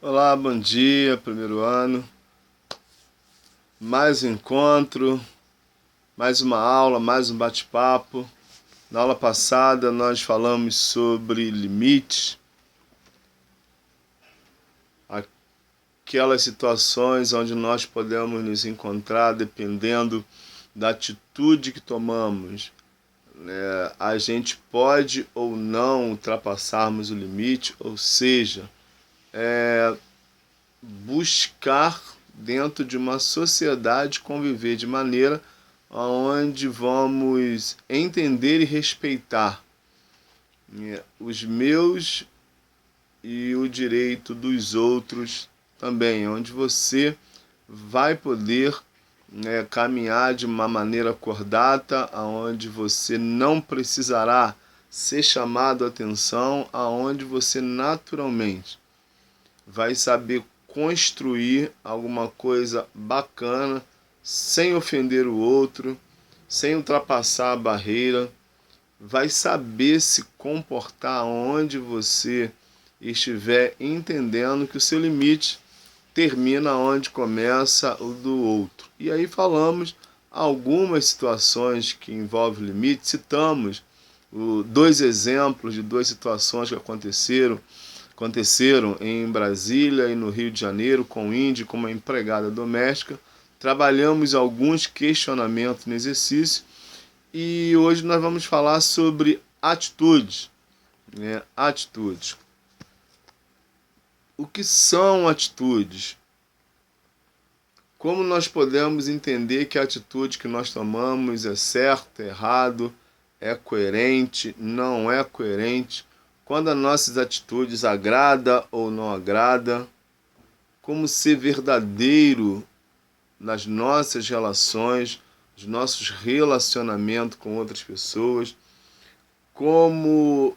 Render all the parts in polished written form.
Olá, bom dia, primeiro ano. Mais um encontro, mais uma aula, mais um bate-papo. Na aula passada nós falamos sobre limites, aquelas situações onde nós podemos nos encontrar dependendo da atitude que tomamos. A gente pode ou não ultrapassarmos o limite, ou seja, buscar dentro de uma sociedade conviver de maneira onde vamos entender e respeitar os meus e o direito dos outros também, onde você vai poder caminhar de uma maneira acordada, aonde você não precisará ser chamado a atenção, aonde você naturalmente vai saber construir alguma coisa bacana, sem ofender o outro, sem ultrapassar a barreira, vai saber se comportar onde você estiver entendendo que o seu limite termina onde começa o do outro. E aí falamos algumas situações que envolvem limite, citamos dois exemplos de duas situações que aconteceram em Brasília e no Rio de Janeiro com o índio, com uma empregada doméstica. Trabalhamos alguns questionamentos no exercício e hoje nós vamos falar sobre atitudes. Atitudes. O que são atitudes? Como nós podemos entender que a atitude que nós tomamos é certa, é errado, é coerente, não é coerente? Quando as nossas atitudes agrada ou não agrada? Como ser verdadeiro nas nossas relações, nos nossos relacionamentos com outras pessoas? Como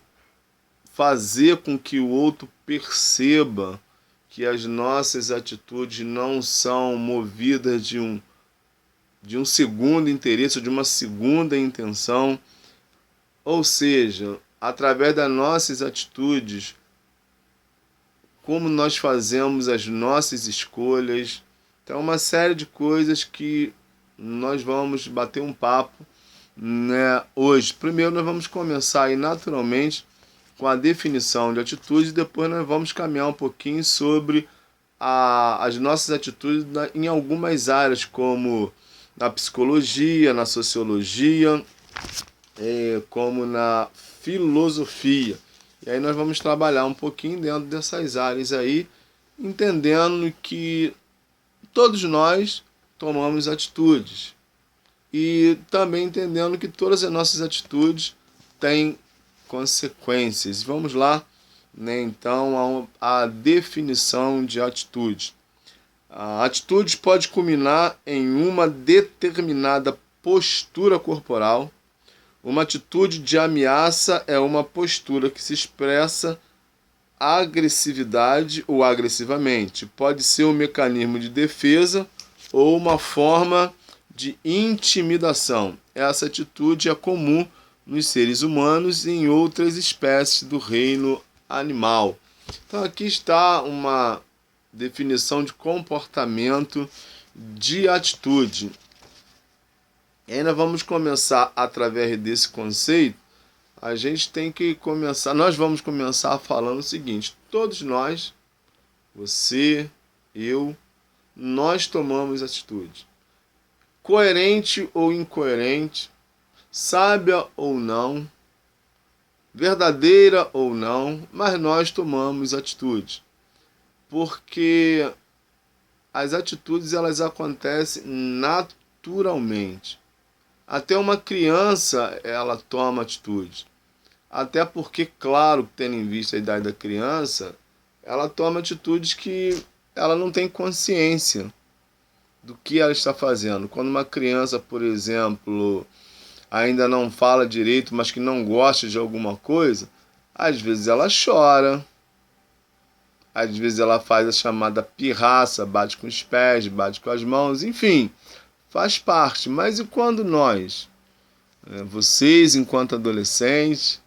fazer com que o outro perceba que as nossas atitudes não são movidas de um segundo interesse, de uma segunda intenção, ou seja, através das nossas atitudes, como nós fazemos as nossas escolhas. Então, uma série de coisas que nós vamos bater um papo hoje. Primeiro, nós vamos começar aí naturalmente com a definição de atitude, e depois nós vamos caminhar um pouquinho sobre as nossas atitudes em algumas áreas, como na psicologia, na sociologia, como na filosofia. E aí nós vamos trabalhar um pouquinho dentro dessas áreas aí, entendendo que todos nós tomamos atitudes. E também entendendo que todas as nossas atitudes têm consequências. Vamos lá, então, a definição de atitude. A atitude pode culminar em uma determinada postura corporal. Uma atitude de ameaça é uma postura que se expressa agressividade ou agressivamente. Pode ser um mecanismo de defesa ou uma forma de intimidação. Essa atitude é comum nos seres humanos e em outras espécies do reino animal. Então aqui está uma definição de comportamento de atitude. E ainda vamos começar através desse conceito. A gente tem que começar, nós vamos começar falando o seguinte: todos nós, você, eu, nós tomamos atitude. Coerente ou incoerente, sábia ou não, verdadeira ou não, mas nós tomamos atitude. Porque as atitudes elas acontecem naturalmente. Até uma criança ela toma atitude. Até porque, claro, tendo em vista a idade da criança, ela toma atitudes que ela não tem consciência do que ela está fazendo. Quando uma criança, por exemplo, ainda não fala direito, mas que não gosta de alguma coisa, às vezes ela chora, às vezes ela faz a chamada pirraça, bate com os pés, bate com as mãos, enfim, faz parte. Mas e quando nós, vocês enquanto adolescentes,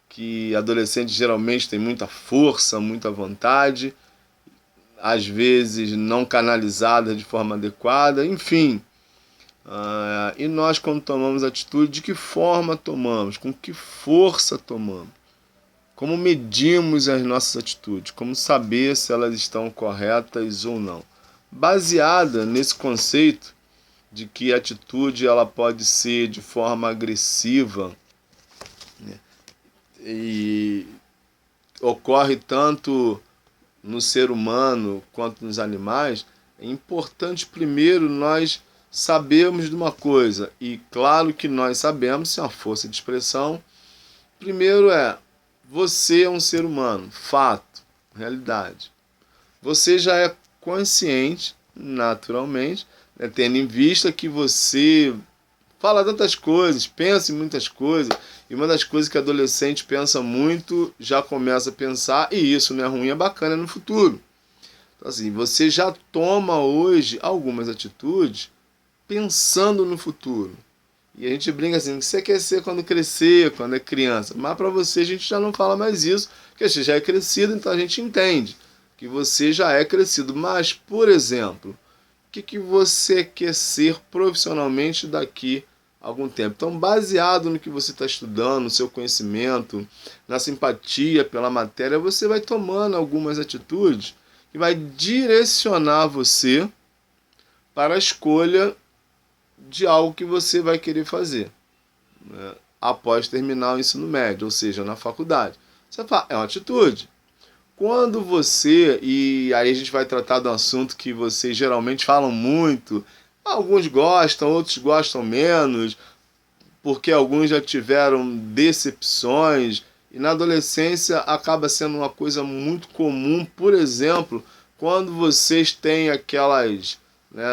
que adolescentes geralmente têm muita força, muita vontade, às vezes não canalizadas de forma adequada, enfim. E nós, quando tomamos atitude, de que forma tomamos, com que força tomamos, como medimos as nossas atitudes, como saber se elas estão corretas ou não. Baseada nesse conceito de que a atitude ela pode ser de forma agressiva, né, e ocorre tanto no ser humano quanto nos animais, é importante primeiro nós sabermos de uma coisa, e claro que nós sabemos, se é uma força de expressão. Primeiro você é um ser humano, fato, realidade. Você já é consciente, naturalmente, né, tendo em vista que você fala tantas coisas, pensa em muitas coisas, e uma das coisas que adolescente pensa muito, já começa a pensar, e isso não é ruim, é bacana no futuro. Então, assim, você já toma hoje algumas atitudes pensando no futuro. E a gente brinca assim, o que você quer ser quando crescer, quando é criança? Mas para você a gente já não fala mais isso, porque você já é crescido, então a gente entende que você já é crescido. Mas, por exemplo, o que você quer ser profissionalmente daqui a algum tempo? Então, baseado no que você está estudando, no seu conhecimento, na simpatia pela matéria, você vai tomando algumas atitudes que vai direcionar você para a escolha de algo que você vai querer fazer, né, após terminar o ensino médio, ou seja, na faculdade. Você fala, é uma atitude. Quando você, e aí a gente vai tratar de um assunto que vocês geralmente falam muito, alguns gostam, outros gostam menos, porque alguns já tiveram decepções, e na adolescência acaba sendo uma coisa muito comum, por exemplo, quando vocês têm aquelas, né,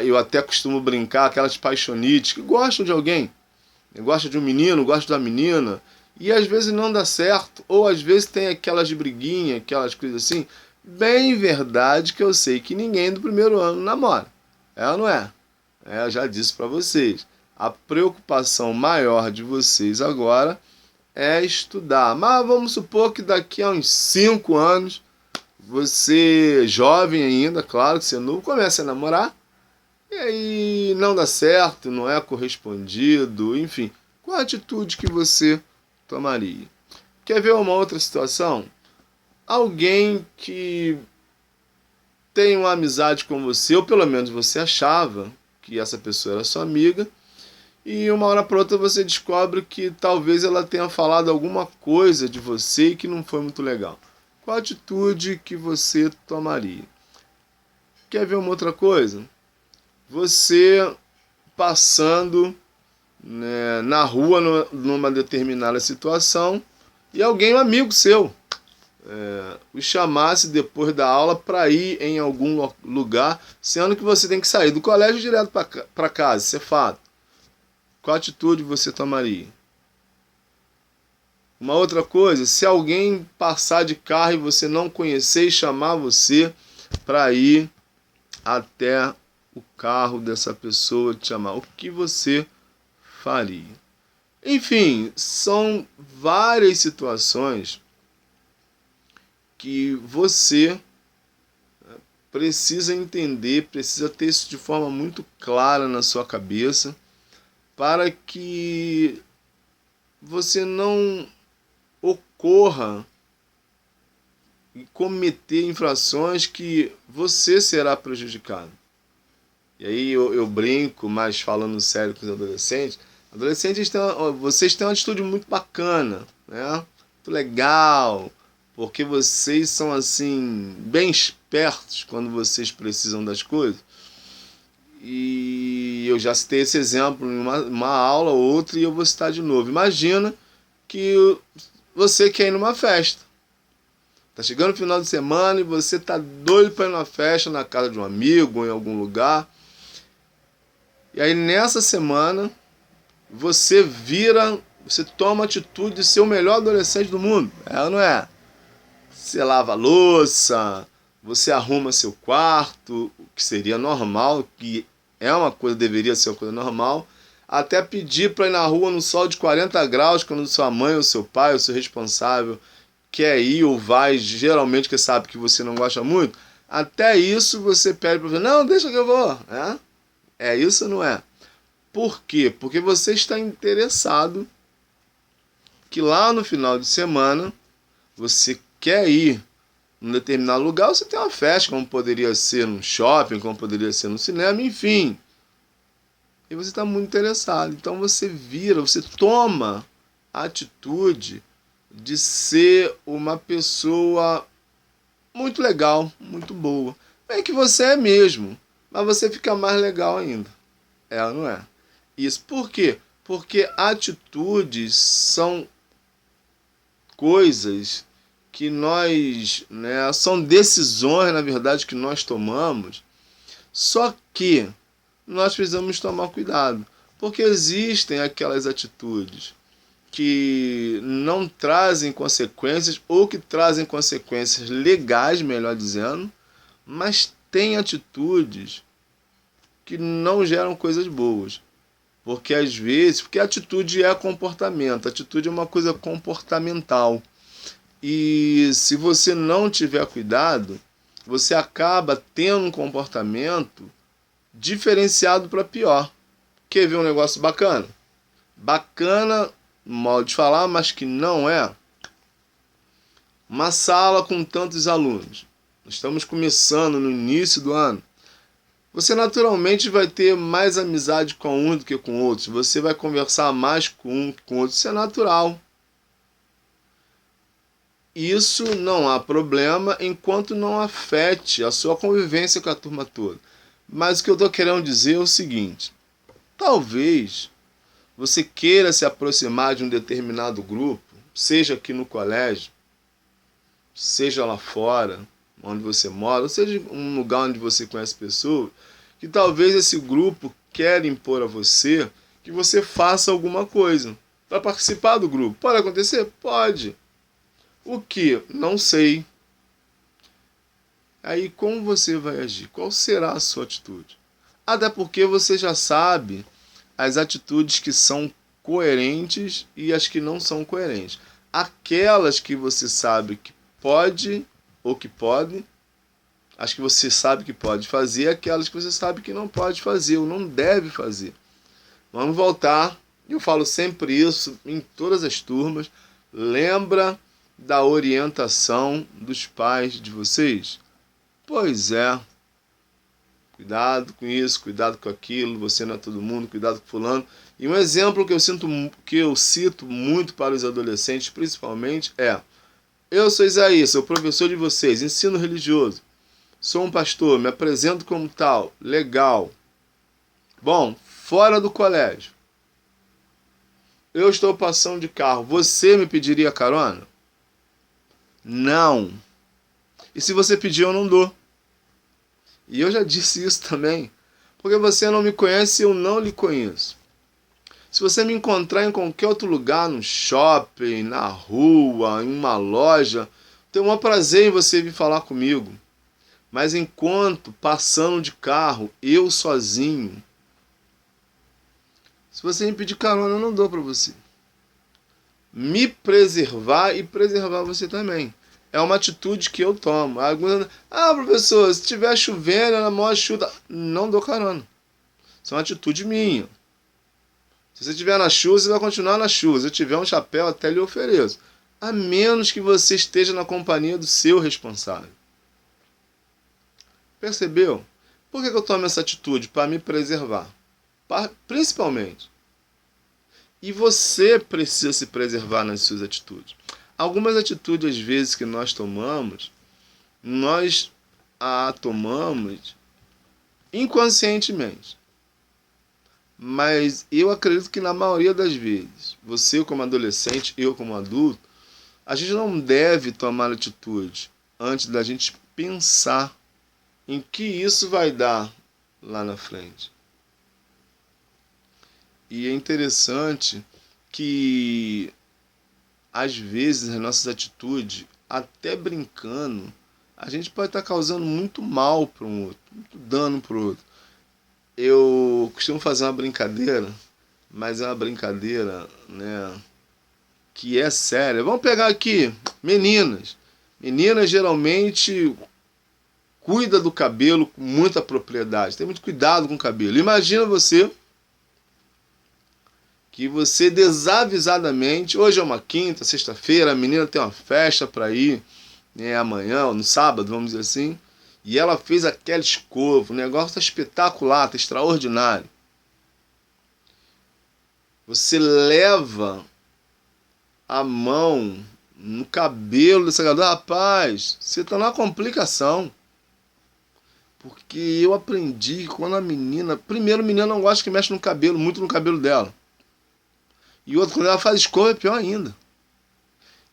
eu até costumo brincar, aquelas paixonites que gostam de alguém, gostam de um menino, gostam da menina, e às vezes não dá certo, ou às vezes tem aquelas briguinhas, aquelas coisas assim. Bem verdade que eu sei que ninguém do primeiro ano namora, é ou não é? Eu já disse para vocês, a preocupação maior de vocês agora é estudar, mas vamos supor que daqui a uns 5 anos, você jovem ainda, claro que você novo, começa a namorar, e aí não dá certo, não é correspondido, enfim. Qual a atitude que você tomaria? Quer ver uma outra situação? Alguém que tem uma amizade com você, ou pelo menos você achava que essa pessoa era sua amiga, e uma hora para outra você descobre que talvez ela tenha falado alguma coisa de você e que não foi muito legal. Qual a atitude que você tomaria? Quer ver uma outra coisa? Você passando, né, na rua numa determinada situação e alguém, um amigo seu, o chamasse depois da aula para ir em algum lugar, sendo que você tem que sair do colégio direto para casa, isso é fato. Qual atitude você tomaria? Uma outra coisa, se alguém passar de carro e você não conhecer e chamar você para ir até o carro dessa pessoa te chamar, o que você faria? Enfim, são várias situações que você precisa entender, precisa ter isso de forma muito clara na sua cabeça, para que você não ocorra e cometer infrações que você será prejudicado. E aí eu brinco, mas falando sério com os adolescentes, vocês têm uma atitude muito bacana, né? Muito legal, porque vocês são assim bem espertos quando vocês precisam das coisas. E eu já citei esse exemplo em uma aula ou outra e eu vou citar de novo. Imagina que você quer ir numa festa. Tá chegando o final de semana e você tá doido para ir numa festa na casa de um amigo ou em algum lugar. E aí nessa semana você toma a atitude de ser o melhor adolescente do mundo. É ou não é? Você lava a louça, você arruma seu quarto, o que seria normal, que é uma coisa, deveria ser uma coisa normal, até pedir para ir na rua no sol de 40 graus, quando sua mãe ou seu pai ou seu responsável quer ir ou vai, geralmente que sabe que você não gosta muito, Até isso você pede para você, não, deixa que eu vou. É isso ou não é? Por quê? Porque você está interessado que lá no final de semana você quer ir num determinado lugar, você tem uma festa, como poderia ser num shopping, como poderia ser no cinema, enfim. E você está muito interessado. Então você toma a atitude de ser uma pessoa muito legal, muito boa. Bem que você é mesmo, mas você fica mais legal ainda. É ou não é? Isso por quê? Porque atitudes são coisas que nós, né, são decisões, na verdade, que nós tomamos, só que nós precisamos tomar cuidado, porque existem aquelas atitudes que não trazem consequências ou que trazem consequências legais, melhor dizendo, mas tem atitudes que não geram coisas boas. Porque às vezes, porque a atitude é comportamento, a atitude é uma coisa comportamental. E se você não tiver cuidado, você acaba tendo um comportamento diferenciado para pior. Quer ver um negócio bacana? Bacana, modo de falar, mas que não é. Uma sala com tantos alunos. Estamos começando no início do ano. Você naturalmente vai ter mais amizade com um do que com outros. Você vai conversar mais com um que com outro. Isso é natural. Isso não há problema enquanto não afete a sua convivência com a turma toda. Mas o que eu estou querendo dizer é o seguinte: talvez você queira se aproximar de um determinado grupo, seja aqui no colégio, seja lá fora, onde você mora, ou seja um lugar onde você conhece pessoas, que talvez esse grupo quer impor a você que você faça alguma coisa para participar do grupo. Pode acontecer? Pode. O que? Não sei. Aí como você vai agir? Qual será a sua atitude? Até porque você já sabe as atitudes que são coerentes e as que não são coerentes. Aquelas que você sabe que pode ou que pode, as que você sabe que pode fazer, aquelas que você sabe que não pode fazer ou não deve fazer. Vamos voltar, eu falo sempre isso em todas as turmas. Lembra da orientação dos pais de vocês? Pois é. Cuidado com isso, cuidado com aquilo, você não é todo mundo, cuidado com fulano. E um exemplo que eu cito muito para os adolescentes, principalmente, é: eu sou Isaías, sou professor de vocês, ensino religioso. Sou um pastor, me apresento como tal, legal. Bom, fora do colégio, eu estou passando de carro, você me pediria carona? Não. E se você pedir, eu não dou. E eu já disse isso também. Porque você não me conhece e eu não lhe conheço. Se você me encontrar em qualquer outro lugar, no shopping, na rua, em uma loja, tenho o maior prazer em você vir falar comigo. Mas enquanto passando de carro, eu sozinho, se você me pedir carona, eu não dou para você. Me preservar e preservar você também. É uma atitude que eu tomo. Professor, se estiver chovendo, na maior chuva, não dou carona. Isso é uma atitude minha. Se você estiver na chuva, você vai continuar na chuva. Se eu tiver um chapéu, até lhe ofereço. A menos que você esteja na companhia do seu responsável. Percebeu? Por que eu tomo essa atitude? Para me preservar. Principalmente. E você precisa se preservar nas suas atitudes. Algumas atitudes, às vezes, que nós tomamos, nós a tomamos inconscientemente. Mas eu acredito que na maioria das vezes, você como adolescente, eu como adulto, a gente não deve tomar atitude antes da gente pensar em que isso vai dar lá na frente. E é interessante que, às vezes, as nossas atitudes, até brincando, a gente pode estar causando muito mal para um outro, muito dano para o outro. Eu costumo fazer uma brincadeira, mas é uma brincadeira, né, que é séria. Vamos pegar aqui, meninas. Meninas, geralmente, cuida do cabelo com muita propriedade, tem muito cuidado com o cabelo. Imagina você que você desavisadamente, hoje é uma quinta, sexta-feira, a menina tem uma festa para ir, né, amanhã ou no sábado, vamos dizer assim, e ela fez aquela escova, o negócio está espetacular, está extraordinário. Você leva a mão no cabelo dessa garota, rapaz, você está numa complicação. Porque eu aprendi que quando a menina... Primeiro, a menina não gosta que mexe no cabelo, muito no cabelo dela. E outro, quando ela faz escova, é pior ainda.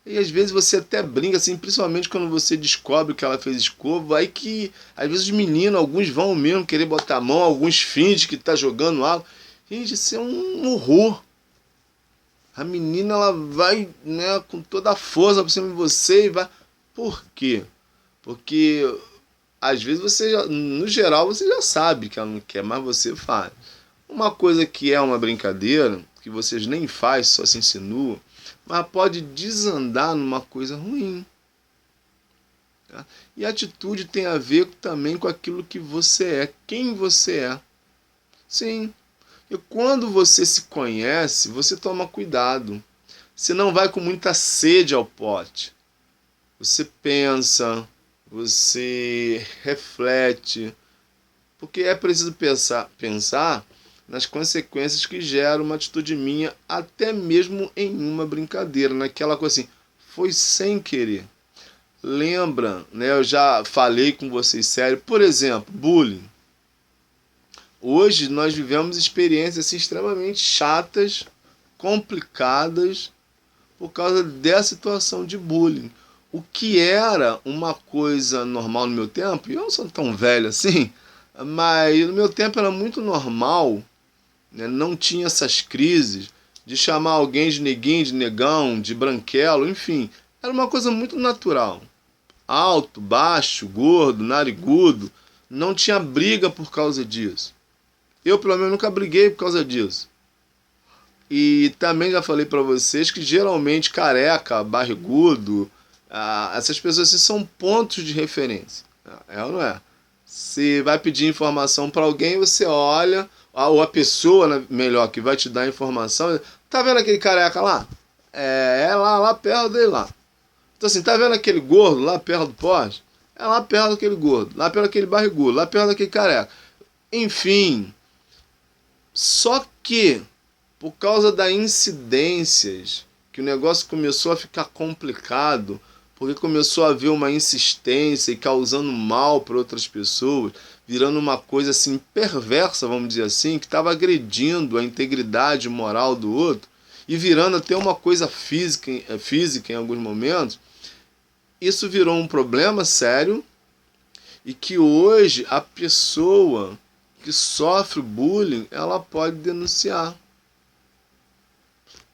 E às vezes você até brinca, assim, principalmente quando você descobre que ela fez escova, aí que, às vezes os meninos, alguns vão mesmo querer botar a mão, alguns fingem que tá jogando água. Gente, isso é um horror. A menina, ela vai, né, com toda a força pra cima de você e vai... Por quê? Porque às vezes você já, no geral, você já sabe que ela não quer, mas você faz. Uma coisa que é uma brincadeira, que vocês nem fazem, só se insinuam, mas pode desandar numa coisa ruim. Tá? E a atitude tem a ver também com aquilo que você é, quem você é. Sim. E quando você se conhece, você toma cuidado. Você não vai com muita sede ao pote. Você pensa, você reflete, porque é preciso pensar nas consequências que gera uma atitude minha, até mesmo em uma brincadeira, naquela coisa assim, foi sem querer. Lembra, né, eu já falei com vocês sério, por exemplo, bullying. Hoje nós vivemos experiências assim, extremamente chatas, complicadas, por causa dessa situação de bullying. O que era uma coisa normal no meu tempo, e eu não sou tão velho assim, mas no meu tempo era muito normal, né? Não tinha essas crises de chamar alguém de neguinho, de negão, de branquelo, enfim. Era uma coisa muito natural. Alto, baixo, gordo, narigudo, não tinha briga por causa disso. Eu, pelo menos, nunca briguei por causa disso. E também já falei para vocês que geralmente careca, barrigudo, essas pessoas assim, são pontos de referência. É ou não é? Se vai pedir informação para alguém, você olha, ou a pessoa, melhor, que vai te dar a informação, tá vendo aquele careca lá? É lá perto dele lá. Então assim, tá vendo aquele gordo lá perto do poste? É lá perto daquele gordo, lá perto daquele barrigudo, lá perto daquele careca. Enfim, só que por causa das incidências, que o negócio começou a ficar complicado, porque começou a haver uma insistência e causando mal para outras pessoas, virando uma coisa assim perversa, vamos dizer assim, que estava agredindo a integridade moral do outro e virando até uma coisa física em alguns momentos. Isso virou um problema sério e que hoje a pessoa que sofre bullying, ela pode denunciar.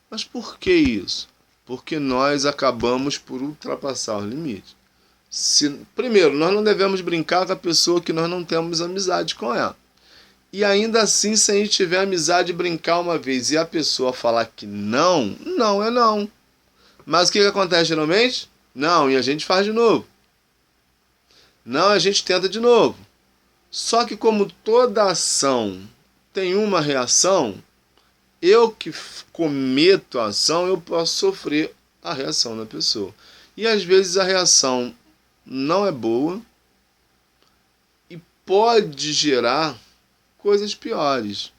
Mas por que isso? Porque nós acabamos por ultrapassar os limites. Primeiro, nós não devemos brincar com a pessoa que nós não temos amizade com ela. E ainda assim, se a gente tiver amizade e brincar uma vez e a pessoa falar que não, não é não. Mas o que acontece geralmente? Não, e a gente faz de novo. Não, a gente tenta de novo. Só que como toda ação tem uma reação, eu que cometo a ação, eu posso sofrer a reação da pessoa. E às vezes a reação não é boa e pode gerar coisas piores.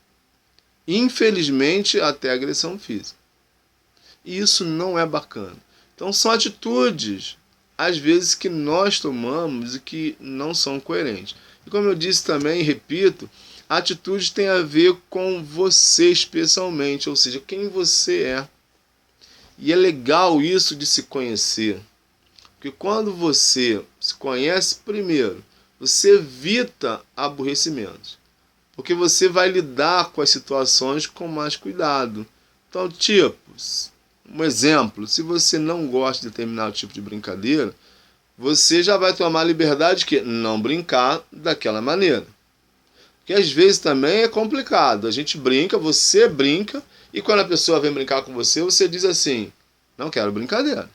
Infelizmente, até agressão física. E isso não é bacana. Então são atitudes, às vezes, que nós tomamos e que não são coerentes. E como eu disse também, e repito, a atitude tem a ver com você especialmente, ou seja, quem você é. E é legal isso de se conhecer. Porque quando você se conhece primeiro, você evita aborrecimentos. Porque você vai lidar com as situações com mais cuidado. Então, tipo, um exemplo, se você não gosta de determinado tipo de brincadeira, você já vai tomar a liberdade de não brincar daquela maneira. Porque às vezes também é complicado. A gente brinca, você brinca, e quando a pessoa vem brincar com você, você diz assim, não quero brincadeira.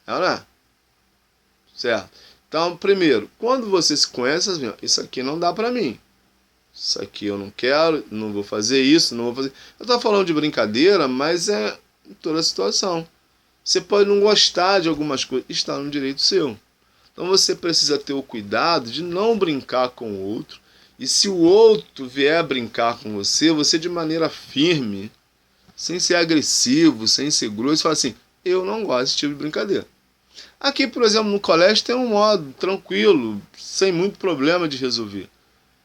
É ou não é? Certo? Então, primeiro, quando você se conhece, assim, ó, isso aqui não dá para mim. Isso aqui eu não quero, não vou fazer isso, não vou fazer. Eu estou falando de brincadeira, mas é em toda a situação. Você pode não gostar de algumas coisas, está no direito seu. Então você precisa ter o cuidado de não brincar com o outro. E se o outro vier brincar com você, você de maneira firme, sem ser agressivo, sem ser grosso, fala assim: eu não gosto desse tipo de brincadeira. Aqui, por exemplo, no colégio tem um modo tranquilo, sem muito problema de resolver.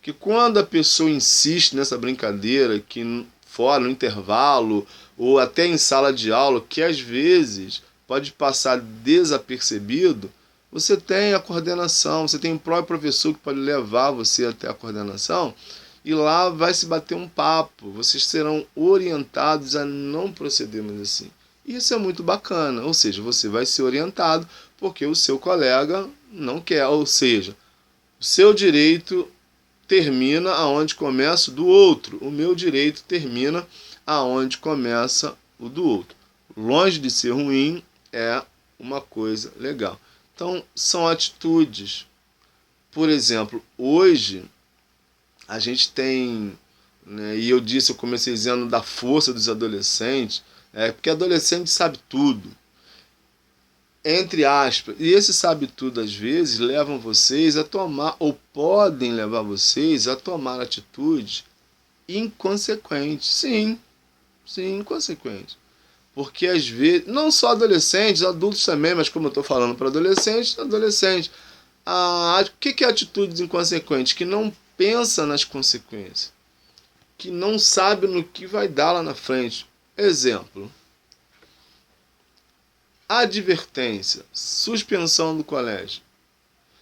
Que quando a pessoa insiste nessa brincadeira, que fora, no intervalo, ou até em sala de aula, que às vezes pode passar desapercebido, você tem a coordenação, você tem o próprio professor que pode levar você até a coordenação, e lá vai se bater um papo, vocês serão orientados a não procedermos assim. Isso é muito bacana, ou seja, você vai ser orientado porque o seu colega não quer, ou seja, o seu direito termina aonde começa o do outro. O meu direito termina aonde começa o do outro. Longe de ser ruim, é uma coisa legal. Então, são atitudes. Por exemplo, hoje a gente tem, né, e eu comecei dizendo da força dos adolescentes, porque adolescente sabe tudo, entre aspas, e esse sabe tudo às vezes levam vocês a tomar, ou podem levar vocês a tomar atitudes inconsequentes. Sim, sim, inconsequentes. Porque às vezes, não só adolescentes, adultos também, mas como eu estou falando para adolescentes, adolescentes. O que é atitudes inconsequentes? Que não pensa nas consequências, que não sabe no que vai dar lá na frente. Exemplo: advertência, suspensão do colégio.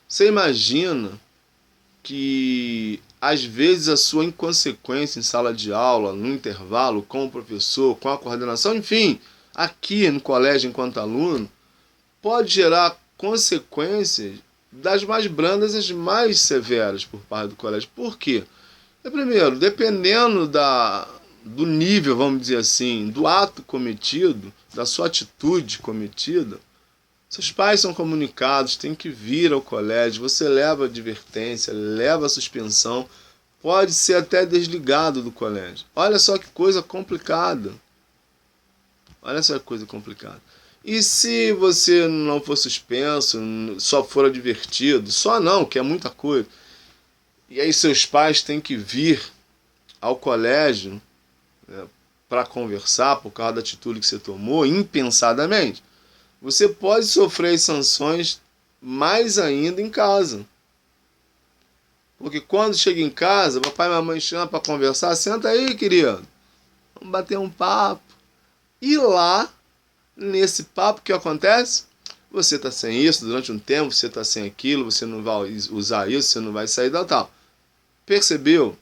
Você imagina que às vezes a sua inconsequência em sala de aula, no intervalo, com o professor, com a coordenação, enfim, aqui no colégio enquanto aluno, pode gerar consequências das mais brandas às mais severas por parte do colégio. Por quê? Primeiro, dependendo do nível, vamos dizer assim, do ato cometido, da sua atitude cometida, seus pais são comunicados, tem que vir ao colégio, você leva advertência, leva suspensão, pode ser até desligado do colégio. Olha só que coisa complicada. Olha só que coisa complicada. E se você não for suspenso, só for advertido, só não, que é muita coisa, e aí seus pais têm que vir ao colégio, né, para conversar por causa da atitude que você tomou, impensadamente, você pode sofrer sanções mais ainda em casa. Porque quando chega em casa, papai e mamãe chamam para conversar, senta aí, querido, vamos bater um papo. E lá, nesse papo, o que acontece? Você está sem isso durante um tempo, você está sem aquilo, você não vai usar isso, você não vai sair da tal. Percebeu?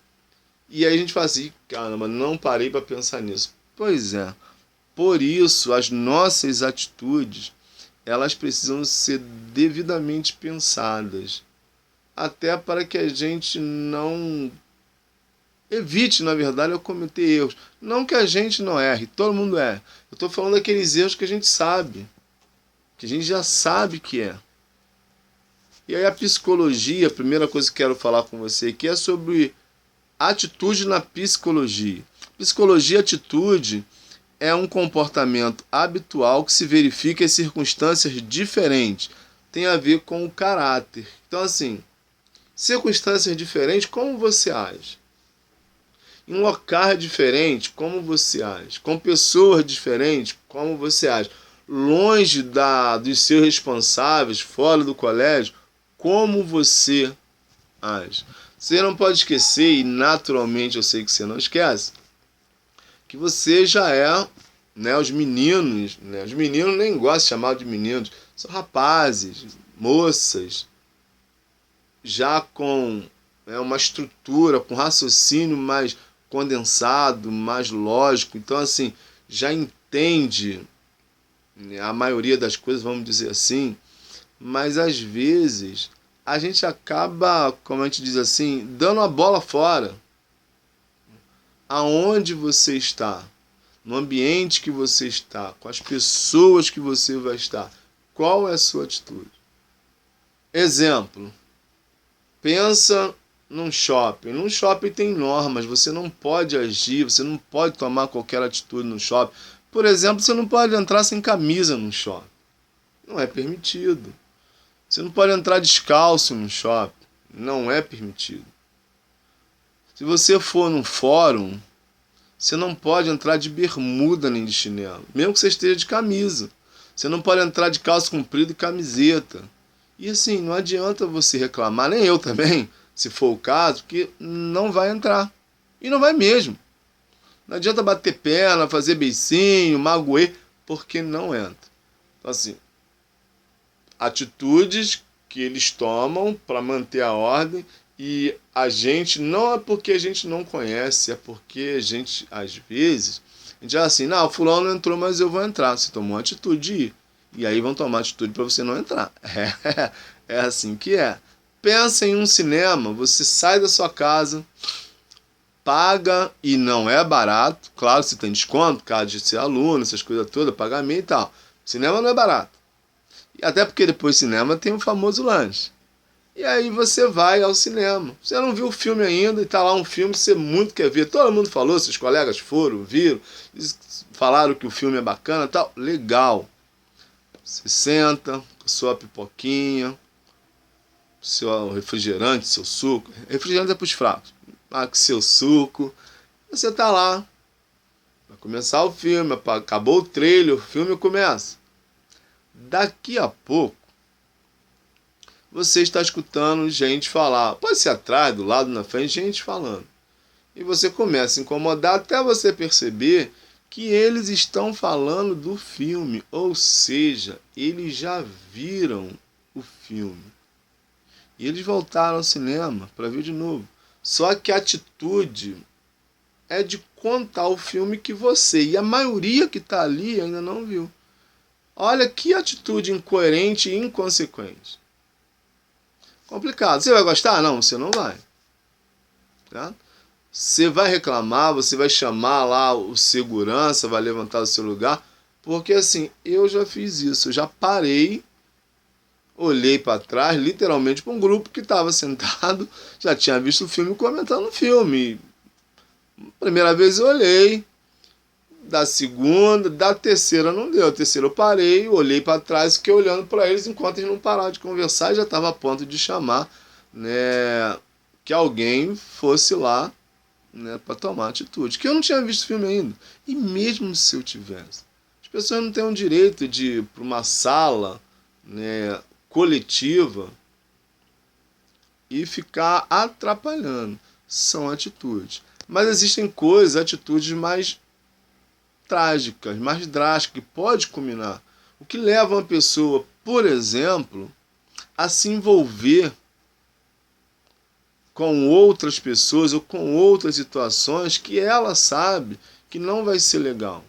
E aí a gente fala assim: caramba, não parei para pensar nisso. Pois é. Por isso, as nossas atitudes, elas precisam ser devidamente pensadas. Até para que a gente não evite, na verdade, eu cometer erros. Não que a gente não erre, todo mundo erra. Eu estou falando daqueles erros que a gente sabe, que a gente já sabe que é. E aí a psicologia, a primeira coisa que quero falar com você aqui é sobre atitude na psicologia. Psicologia, atitude é um comportamento habitual que se verifica em circunstâncias diferentes. Tem a ver com o caráter. Então, assim, circunstâncias diferentes, como você age? Em um local diferente, como você age? Com pessoas diferentes, como você age? Longe dos seus responsáveis, fora do colégio, como você age? Você não pode esquecer, e naturalmente eu sei que você não esquece, que você já é, né, os meninos nem gostam de chamar de meninos, são rapazes, moças, já com, né, uma estrutura, com raciocínio mais condensado, mais lógico. Então, assim, já entende, né, a maioria das coisas, vamos dizer assim, mas às vezes a gente acaba, como a gente diz assim, dando a bola fora. Aonde você está, no ambiente que você está, com as pessoas que você vai estar, qual é a sua atitude? Exemplo, pensa num shopping. Num shopping tem normas, você não pode agir, você não pode tomar qualquer atitude no shopping. Por exemplo, você não pode entrar sem camisa no shopping. Não é permitido. Você não pode entrar descalço no shopping. Não é permitido. Se você for num fórum, você não pode entrar de bermuda nem de chinelo, mesmo que você esteja de camisa. Você não pode entrar de calça comprida e camiseta. E assim, não adianta você reclamar, nem eu também, se for o caso, que não vai entrar. E não vai mesmo. Não adianta bater perna, fazer beicinho, magoar, porque não entra. Então assim, atitudes que eles tomam para manter a ordem, e a gente, não é porque a gente não conhece, é porque a gente, às vezes, a gente é assim, não, fulano não entrou, mas eu vou entrar. Você tomou uma atitude de ir. E aí vão tomar atitude para você não entrar. É assim que é. Pensa em um cinema, você sai da sua casa, paga, e não é barato, claro, você tem desconto, caso de ser aluno, essas coisas todas, pagamento e tal. Cinema não é barato. E até porque depois do cinema tem o famoso lanche. E aí você vai ao cinema. Você não viu o filme ainda e tá lá um filme que você muito quer ver. Todo mundo falou, seus colegas foram, viram, falaram que o filme é bacana e tal. Legal. Você senta com sua pipoquinha, seu refrigerante, seu suco. Refrigerante é pros fracos. Com seu suco. Você tá lá. Vai começar o filme, acabou o trailer, o filme começa. Daqui a pouco, você está escutando gente falar, pode ser atrás, do lado, na frente, gente falando. E você começa a incomodar até você perceber que eles estão falando do filme, ou seja, eles já viram o filme. E eles voltaram ao cinema para ver de novo. Só que a atitude é de contar o filme que você, e a maioria que está ali ainda não viu. Olha que atitude incoerente e inconsequente. Complicado. Você vai gostar? Não, você não vai. Tá? Você vai reclamar, você vai chamar lá o segurança, vai levantar do seu lugar, porque assim, eu já fiz isso, eu já parei, olhei para trás, literalmente para um grupo que estava sentado, já tinha visto o filme comentando o filme. Primeira vez eu olhei, da segunda, da terceira não deu. A terceira eu parei, olhei para trás, fiquei olhando para eles enquanto eles não pararam de conversar, e já estava a ponto de chamar, né, que alguém fosse lá, né, para tomar atitude. Que eu não tinha visto o filme ainda. E mesmo se eu tivesse, as pessoas não têm o direito de ir para uma sala, né, coletiva e ficar atrapalhando. São atitudes. Mas existem coisas, atitudes mais trágicas, mais drásticas, que pode culminar. O que leva uma pessoa, por exemplo, a se envolver com outras pessoas ou com outras situações que ela sabe que não vai ser legal.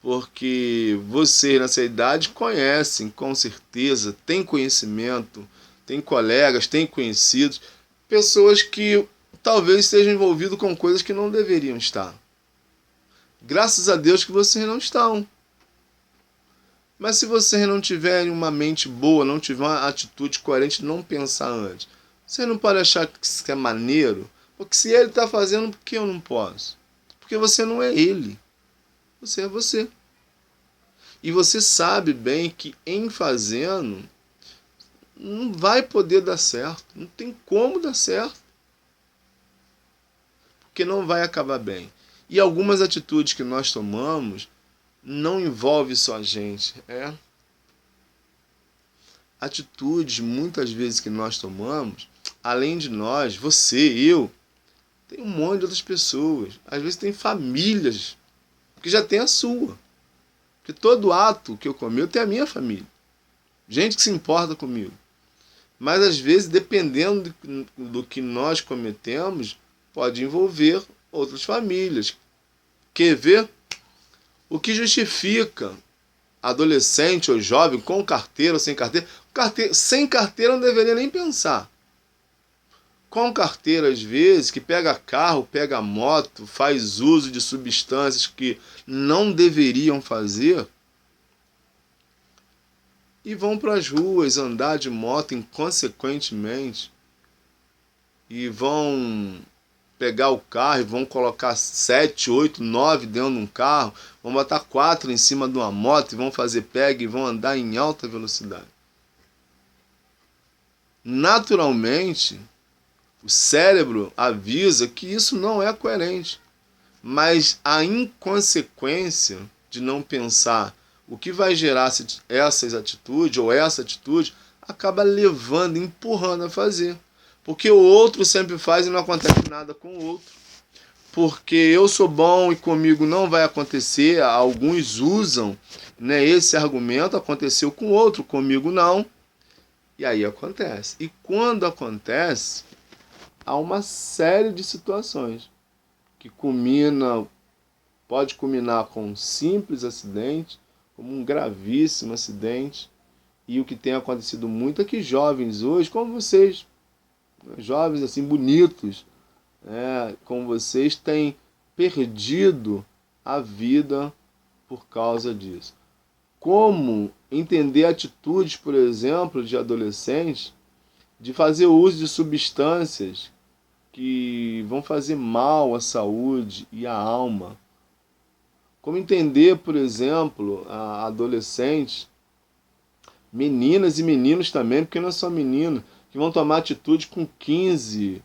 Porque vocês nessa idade conhecem, com certeza, têm conhecimento, têm colegas, têm conhecidos, pessoas que talvez estejam envolvidas com coisas que não deveriam estar. Graças a Deus que vocês não estão. Mas se vocês não tiverem uma mente boa, não tiverem uma atitude coerente, não pensar antes, você não pode achar que isso é maneiro, porque se ele está fazendo, por que eu não posso? Porque você não é ele. Você é você. E você sabe bem que em fazendo, não vai poder dar certo. Não tem como dar certo. Porque não vai acabar bem. E algumas atitudes que nós tomamos não envolvem só a gente. Atitudes, muitas vezes, que nós tomamos, além de nós, você, eu, tem um monte de outras pessoas. Às vezes tem famílias que já tem a sua. Porque todo ato que eu cometo tem a minha família. Gente que se importa comigo. Mas às vezes, dependendo do que nós cometemos, pode envolver outras famílias. Quer ver? O que justifica adolescente ou jovem com carteira ou sem carteira? Sem carteira não deveria nem pensar. Com carteira, às vezes, que pega carro, pega moto, faz uso de substâncias que não deveriam fazer, e vão para as ruas andar de moto inconsequentemente e vão pegar o carro e vão colocar 7, 8, 9 dentro de um carro, vão botar 4 em cima de uma moto e vão fazer pega e vão andar em alta velocidade. Naturalmente, o cérebro avisa que isso não é coerente, mas a inconsequência de não pensar o que vai gerar essas atitudes ou essa atitude acaba levando, empurrando a fazer. Porque o outro sempre faz e não acontece nada com o outro. Porque eu sou bom e comigo não vai acontecer. Alguns usam, né, esse argumento, aconteceu com o outro, comigo não. E aí acontece. E quando acontece, há uma série de situações que pode culminar com um simples acidente, como um gravíssimo acidente. E o que tem acontecido muito é que jovens hoje, como vocês, jovens assim bonitos, como vocês, têm perdido a vida por causa disso. Como entender atitudes, por exemplo, de adolescentes de fazer uso de substâncias que vão fazer mal à saúde e à alma. Como entender, por exemplo, a adolescentes, meninas e meninos também, porque não é só menino, que vão tomar atitude com 15,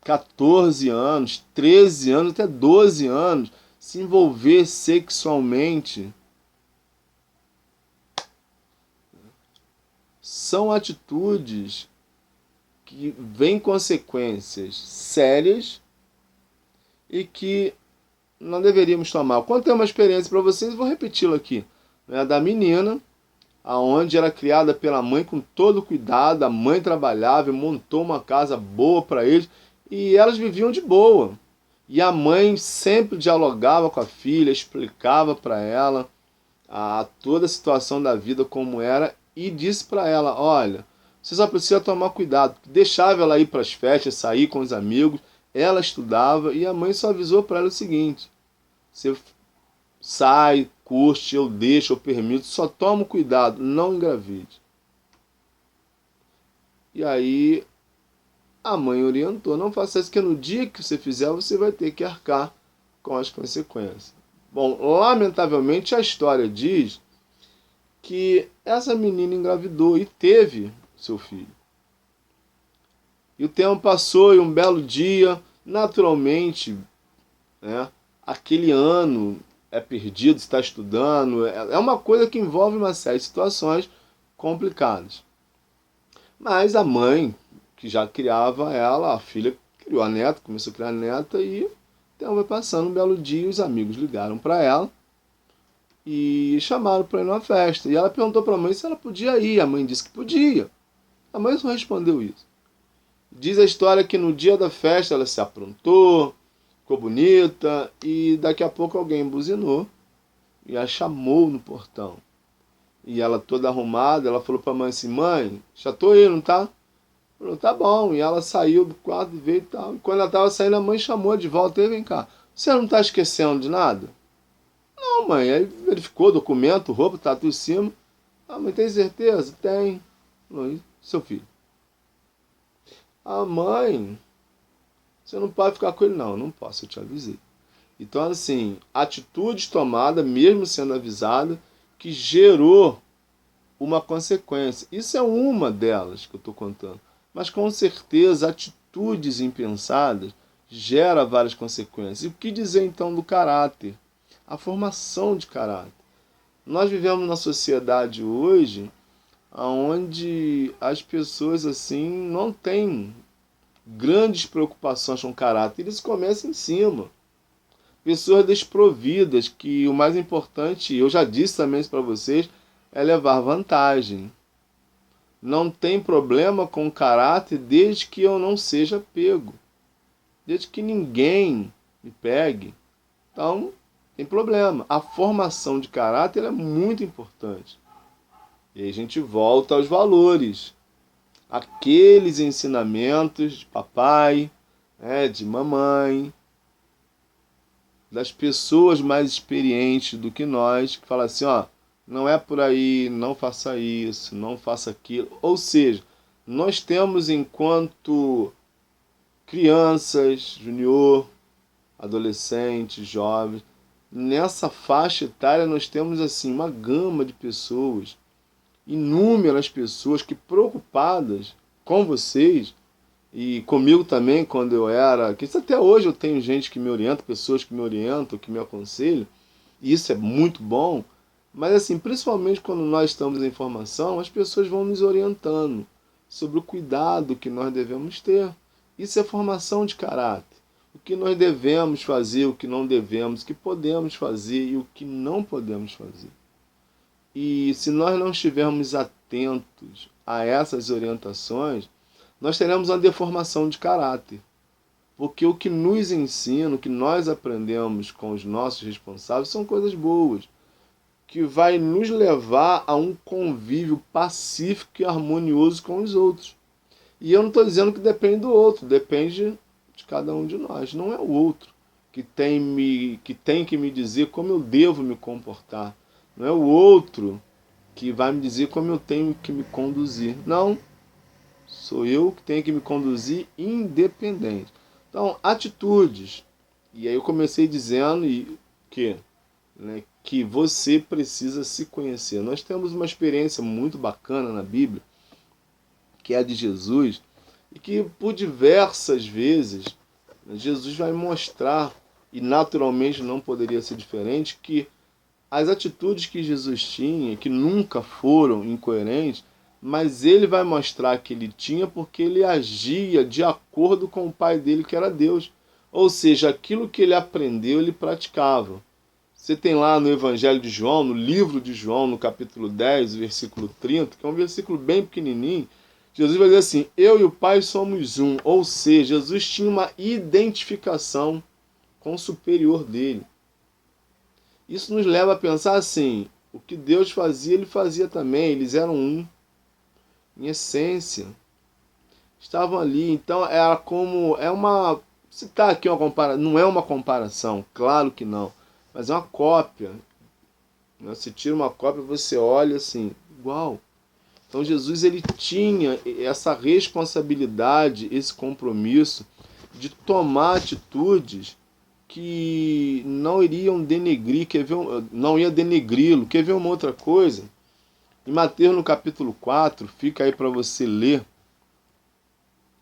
14 anos, 13 anos, até 12 anos, se envolver sexualmente. São atitudes que vêm consequências sérias e que não deveríamos tomar. Eu contei uma experiência para vocês, vou repeti-la aqui, né, da menina, aonde era criada pela mãe com todo cuidado, a mãe trabalhava e montou uma casa boa para eles, e elas viviam de boa. E a mãe sempre dialogava com a filha, explicava para ela toda a situação da vida como era, e disse para ela, olha, você só precisa tomar cuidado. Deixava ela ir para as festas, sair com os amigos, ela estudava, e a mãe só avisou para ela o seguinte, você sai, curte, eu deixo, eu permito, só toma cuidado, não engravide. E aí a mãe orientou, não faça isso, que no dia que você fizer, você vai ter que arcar com as consequências. Bom, lamentavelmente a história diz que essa menina engravidou e teve seu filho. E o tempo passou e um belo dia, naturalmente, né, aquele ano é perdido, está estudando, é uma coisa que envolve uma série de situações complicadas. Mas a mãe, que já criava ela, a filha criou a neta, começou a criar a neta, e o tempo vai passando, um belo dia, os amigos ligaram para ela e chamaram para ir numa festa. E ela perguntou para a mãe se ela podia ir, a mãe disse que podia. A mãe só respondeu isso. Diz a história que no dia da festa ela se aprontou, ficou bonita, e daqui a pouco alguém buzinou e a chamou no portão. E ela toda arrumada, ela falou para a mãe assim, mãe, já tô indo, não tá? Falou, tá bom. E ela saiu do quarto e veio e tal. E quando ela estava saindo, a mãe chamou de volta, e vem cá, você não está esquecendo de nada? Não, mãe. Aí verificou documento, roupa, tá tudo em cima. A mãe, tem certeza? Tem. Falou, seu filho? A mãe, você não pode ficar com ele, não. Não posso, eu te avisei. Então, assim, atitude tomada, mesmo sendo avisada, que gerou uma consequência. Isso é uma delas que eu estou contando. Mas, com certeza, atitudes impensadas gera várias consequências. E o que dizer, então, do caráter? A formação de caráter. Nós vivemos numa sociedade hoje onde as pessoas assim não têm grandes preocupações com caráter. Eles começam em cima. Pessoas desprovidas, que o mais importante, eu já disse também isso para vocês, é levar vantagem. Não tem problema com o caráter desde que eu não seja pego. Desde que ninguém me pegue. Então, tem problema. A formação de caráter é muito importante. E aí a gente volta aos valores. Aqueles ensinamentos de papai, de mamãe, das pessoas mais experientes do que nós, que falam assim, ó, não é por aí, não faça isso, não faça aquilo. Ou seja, nós temos enquanto crianças, junior, adolescentes, jovens, nessa faixa etária nós temos assim uma gama de pessoas, inúmeras pessoas que preocupadas com vocês e comigo também quando eu era, que isso até hoje eu tenho gente que me orienta, pessoas que me orientam, que me aconselham, e isso é muito bom, mas assim, principalmente quando nós estamos em formação, as pessoas vão nos orientando sobre o cuidado que nós devemos ter. Isso é formação de caráter. O que nós devemos fazer, o que não devemos, o que podemos fazer e o que não podemos fazer. E se nós não estivermos atentos a essas orientações, nós teremos uma deformação de caráter. Porque o que nos ensina, o que nós aprendemos com os nossos responsáveis são coisas boas, que vai nos levar a um convívio pacífico e harmonioso com os outros. E eu não estou dizendo que depende do outro, depende de cada um de nós. Não é o outro que tem que me dizer como eu devo me comportar. Não é o outro que vai me dizer como eu tenho que me conduzir. Não, sou eu que tenho que me conduzir independente. Então, atitudes. E aí eu comecei dizendo que você precisa se conhecer. Nós temos uma experiência muito bacana na Bíblia, que é a de Jesus, e que por diversas vezes Jesus vai mostrar, e naturalmente não poderia ser diferente, que as atitudes que Jesus tinha, que nunca foram incoerentes, mas ele vai mostrar que ele tinha porque ele agia de acordo com o Pai dele, que era Deus. Ou seja, aquilo que ele aprendeu, ele praticava. Você tem lá no Evangelho de João, no livro de João, no capítulo 10, versículo 30, que é um versículo bem pequenininho, Jesus vai dizer assim, eu e o Pai somos um. Ou seja, Jesus tinha uma identificação com o superior dele. Isso nos leva a pensar assim, o que Deus fazia, ele fazia também, eles eram um, em essência. Estavam ali, então era como, se está aqui uma comparação, não é uma comparação, claro que não, mas é uma cópia. Você tira uma cópia, você olha assim, igual. Então Jesus ele tinha essa responsabilidade, esse compromisso de tomar atitudes que não iriam denegrir, não ia denegri-lo. Quer ver uma outra coisa? Em Mateus no capítulo 4, fica aí para você ler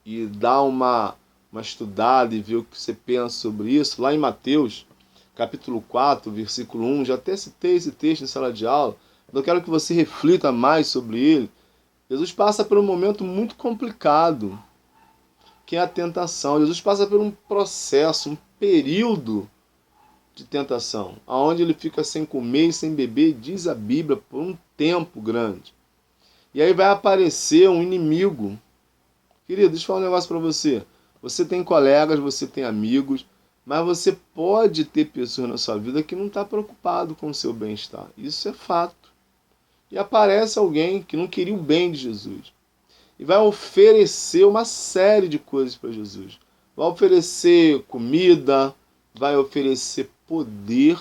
e dar uma estudada e ver o que você pensa sobre isso. Lá em Mateus, capítulo 4, versículo 1, já até citei esse texto em sala de aula, eu quero que você reflita mais sobre ele. Jesus passa por um momento muito complicado, que é a tentação. Jesus passa por um processo, um período de tentação, onde ele fica sem comer e sem beber, diz a Bíblia, por um tempo grande. E aí vai aparecer um inimigo. Querido, deixa eu falar um negócio para você. Você tem colegas, você tem amigos, mas você pode ter pessoas na sua vida que não está preocupado com o seu bem-estar. Isso é fato. E aparece alguém que não queria o bem de Jesus. E vai oferecer uma série de coisas para Jesus. Vai oferecer comida, vai oferecer poder.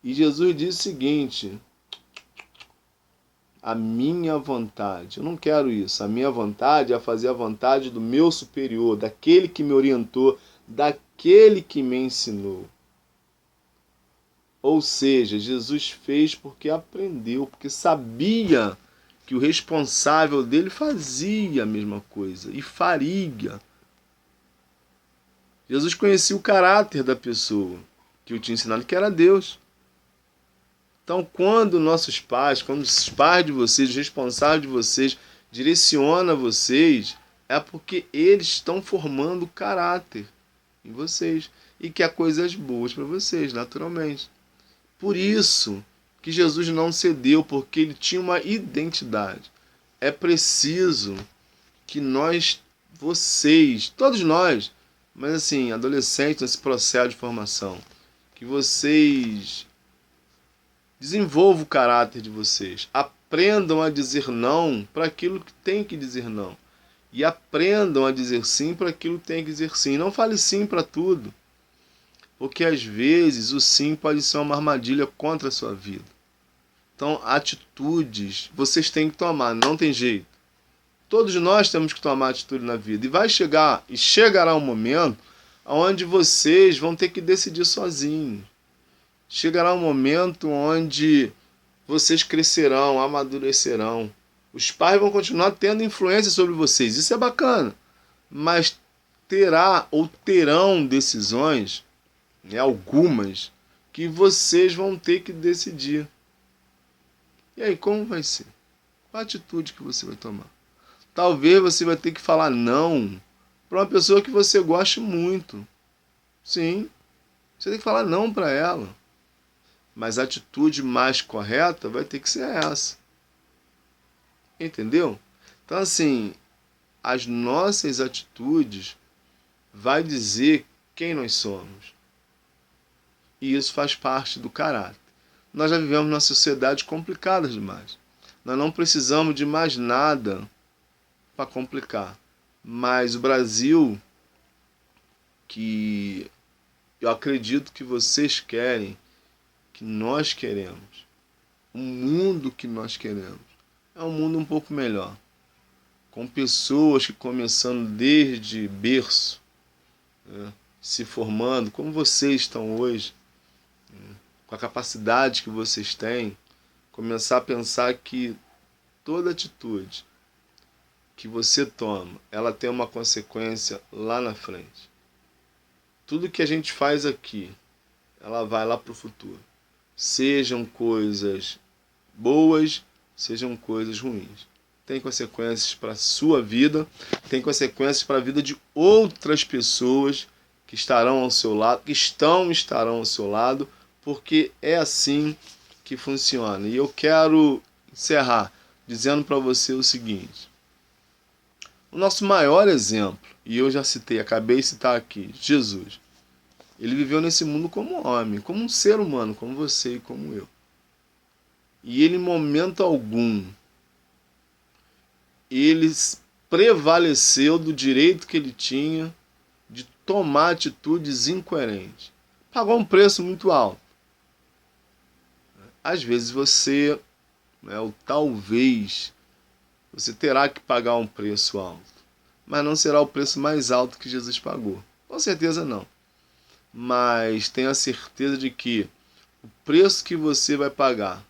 E Jesus diz o seguinte, a minha vontade, eu não quero isso, a minha vontade é fazer a vontade do meu superior, daquele que me orientou, daquele que me ensinou. Ou seja, Jesus fez porque aprendeu, porque sabia que o responsável dele fazia a mesma coisa e faria. Jesus conhecia o caráter da pessoa que eu tinha ensinado, que era Deus. Então, quando nossos pais, quando os pais de vocês, os responsáveis de vocês, direcionam vocês, é porque eles estão formando caráter em vocês e quer coisas boas para vocês, naturalmente. Por isso que Jesus não cedeu, porque ele tinha uma identidade. É preciso que vocês, todos nós, mas assim, adolescentes nesse processo de formação, que vocês desenvolvam o caráter de vocês, aprendam a dizer não para aquilo que tem que dizer não, e aprendam a dizer sim para aquilo que tem que dizer sim. Não fale sim para tudo, porque às vezes o sim pode ser uma armadilha contra a sua vida. Então, atitudes vocês têm que tomar, não tem jeito. Todos nós temos que tomar atitude na vida. E chegará um momento onde vocês vão ter que decidir sozinhos. Chegará um momento onde vocês crescerão, amadurecerão. Os pais vão continuar tendo influência sobre vocês. Isso é bacana. Mas terão decisões, algumas, que vocês vão ter que decidir. E aí, como vai ser? Qual a atitude que você vai tomar? Talvez você vai ter que falar não para uma pessoa que você goste muito. Sim, você tem que falar não para ela. Mas a atitude mais correta vai ter que ser essa. Entendeu? Então, assim, as nossas atitudes vai dizer quem nós somos. E isso faz parte do caráter. Nós já vivemos numa sociedade complicada demais. Nós não precisamos de mais nada para complicar. Mas o Brasil, que eu acredito que vocês querem, que nós queremos, o mundo que nós queremos, é um mundo um pouco melhor. Com pessoas que começando desde berço, se formando, como vocês estão hoje, com a capacidade que vocês têm, começar a pensar que toda atitude que você toma, ela tem uma consequência lá na frente. Tudo que a gente faz aqui, ela vai lá para o futuro. Sejam coisas boas, sejam coisas ruins. Tem consequências para a sua vida, tem consequências para a vida de outras pessoas que estarão ao seu lado, estarão ao seu lado, porque é assim que funciona. E eu quero encerrar dizendo para você o seguinte: o nosso maior exemplo, e eu já citei, acabei de citar aqui, Jesus. Ele viveu nesse mundo como homem, como um ser humano, como você e como eu. E ele, em momento algum, ele prevaleceu do direito que ele tinha de tomar atitudes incoerentes. Pagou um preço muito alto. Às vezes você, ou talvez, você terá que pagar um preço alto. Mas não será o preço mais alto que Jesus pagou. Com certeza não. Mas tenha certeza de que o preço que você vai pagar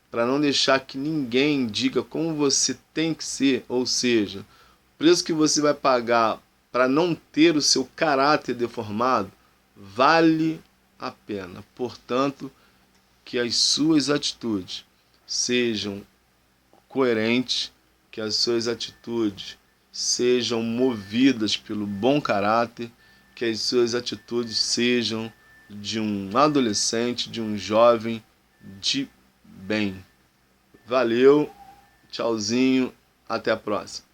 para não deixar que ninguém diga como você tem que ser, ou seja, o preço que você vai pagar para não ter o seu caráter deformado, vale a pena. Portanto, que as suas atitudes sejam coerentes, que as suas atitudes sejam movidas pelo bom caráter, que as suas atitudes sejam de um adolescente, de um jovem de bem. Valeu, tchauzinho, até a próxima.